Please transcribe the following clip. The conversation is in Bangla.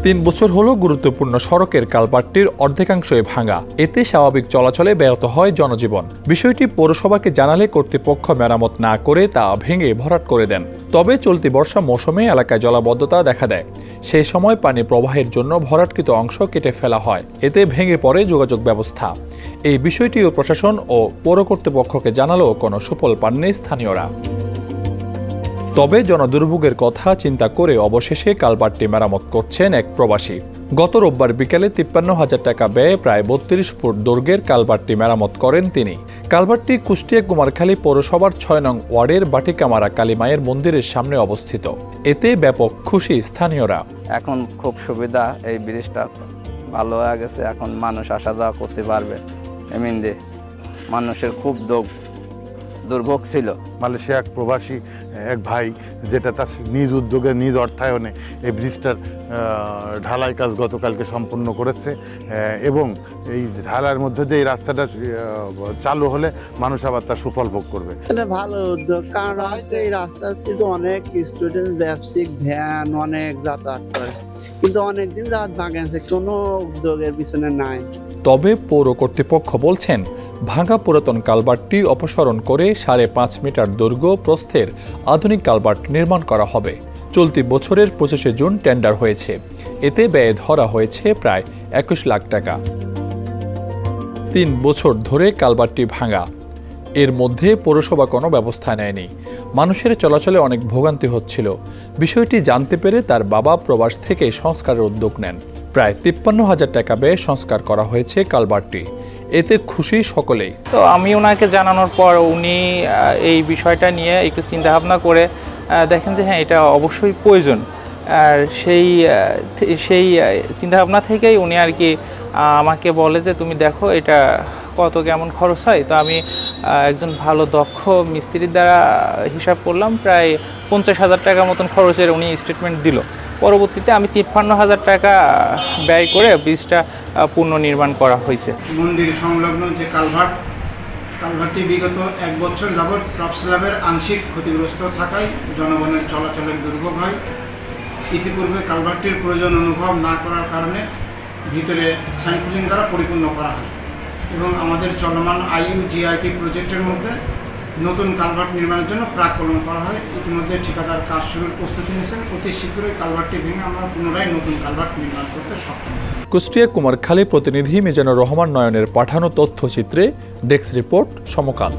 3 বছর হলো গুরুত্বপূর্ণ সড়কের কালভার্টটির অর্ধেকাংশই ভাঙা। এতে স্বাভাবিক চলাচলে ব্যাহত হয় জনজীবন। বিষয়টি পৌরসভাকে জানালে কর্তৃপক্ষ মেরামত না করে তা ভেঙে ভরাট করে দেন। তবে চলতি বর্ষা মৌসুমে এলাকায় জলাবদ্ধতা দেখা দেয়। সেই সময় পানি প্রবাহের জন্য ভরাটকৃত অংশ কেটে ফেলা হয়। এতে ভেঙে পড়ে যোগাযোগ ব্যবস্থা। এই বিষয়টিও প্রশাসন ও পৌর কর্তৃপক্ষকে জানালেও কোনো সুফল পাননি স্থানীয়রা। তবে জনদুর্ভোগের কথা চিন্তা করে অবশেষে কালভার্টটি মেরামত করছেন এক প্রবাসী। গত রোববার বিকেলে 53,000 টাকা ব্যয়ে প্রায় 32 ফুট দৈর্ঘ্যের কালভার্টটি মেরামত করেন তিনি। কালভার্টটি কুষ্টিয়া কুমারখালী পৌরসভার 6 নং ওয়ার্ডের বাটিকামারা কালীমায়ের মন্দিরের সামনে অবস্থিত। এতে ব্যাপক খুশি স্থানীয়রা। এখন খুব সুবিধা, এই ব্রিজটা ভালো হয়ে গেছে, এখন মানুষ আসা যাওয়া করতে পারবে। এমনি মানুষের খুব দুর্ভোগ ছিল। মালয়েশিয়া এক প্রবাসী এক ভাই, যেটা তার নিজ উদ্যোগে নিজ অর্থায়নে এই ব্রিজটার ঢালাই কাজ গতকালকে সম্পূর্ণ করেছে এবং এই ঢালার মধ্যে দিয়ে এই রাস্তাটা চালু হলে মানুষ আবার তার সুফল ভোগ করবে। ভালো উদ্যোগ, কারণ এই রাস্তা কিন্তু অনেক স্টুডেন্ট, ব্যবসায়িক ভ্যান অনেক যাতায়াত করে, কিন্তু অনেকদিন রাত ভাঙেছে, কোনো উদ্যোগের পিছনে নাই। তবে পৌর কর্তৃপক্ষ বলছেন, ভাঙা পুরাতন কালভার্টটি অপসারণ করে 5.5 মিটার দৈর্ঘ্য প্রস্থের আধুনিক কালভার্ট নির্মাণ করা হবে। চলতি বছরের 25শে জুন টেন্ডার হয়েছে। এতে ব্যয় ধরা হয়েছে প্রায় 21 লাখ টাকা। 3 বছর ধরে কালভার্টটি ভাঙা। এর মধ্যে পৌরসভা কোনো ব্যবস্থা নেয়নি। মানুষের চলাচলে অনেক ভোগান্তি হচ্ছিল। বিষয়টি জানতে পেরে তার বাবা প্রবাস থেকে সংস্কারের উদ্যোগ নেন। প্রায় 53,000 টাকা ব্যয়ে সংস্কার করা হয়েছে কালভার্টটি। এতে খুশি সকলেই। তো আমি ওনাকে জানানোর পর উনি এই বিষয়টা নিয়ে একটু চিন্তাভাবনা করে দেখেন যে হ্যাঁ, এটা অবশ্যই প্রয়োজন। আর সেই চিন্তাভাবনা থেকেই উনি আর কি আমাকে বলে যে তুমি দেখো এটা কত কেমন খরচ হয়। তো আমি একজন ভালো দক্ষ মিস্ত্রির দ্বারা হিসাব করলাম, প্রায় 50,000 টাকা মতন খরচের উনি স্টেটমেন্ট দিল। পরবর্তীতে আমি 53,000 টাকা ব্যয় করে ব্রিজটা পুনর্নির্মাণ করা হয়েছে। মন্দির সংলগ্ন যে কালভার্টটি বিগত 1 বছর যাবৎ টপ স্ল্যাবের আংশিক ক্ষতিগ্রস্ত থাকায় জনগণের চলাচলের দুর্ভোগ হয়। ইতিপূর্বে কালভার্টটির প্রয়োজন অনুভব না করার কারণে ভিতরে স্যান্ডফিলিং দ্বারা পরিপূর্ণ করা হয় এবং আমাদের চলমান IUGIP প্রজেক্টের মধ্যে নতুন কালভার্ট নির্মাণের জন্য প্রাকলন করা হয়। ইতিমধ্যে ঠিকাদার কাজ শুরুর প্রস্তুতি নিয়েছেন। অতি শীঘ্রই কালভার্টটি ভেঙে আমরা পুনরায় নতুন কালভার্ট নির্মাণ করতে সক্ষম হব। কুষ্টিয়া কুমারখালী প্রতিনিধি মিজানুর রহমান নয়নের পাঠানো তথ্যচিত্রে ডেস্ক রিপোর্ট সমকাল।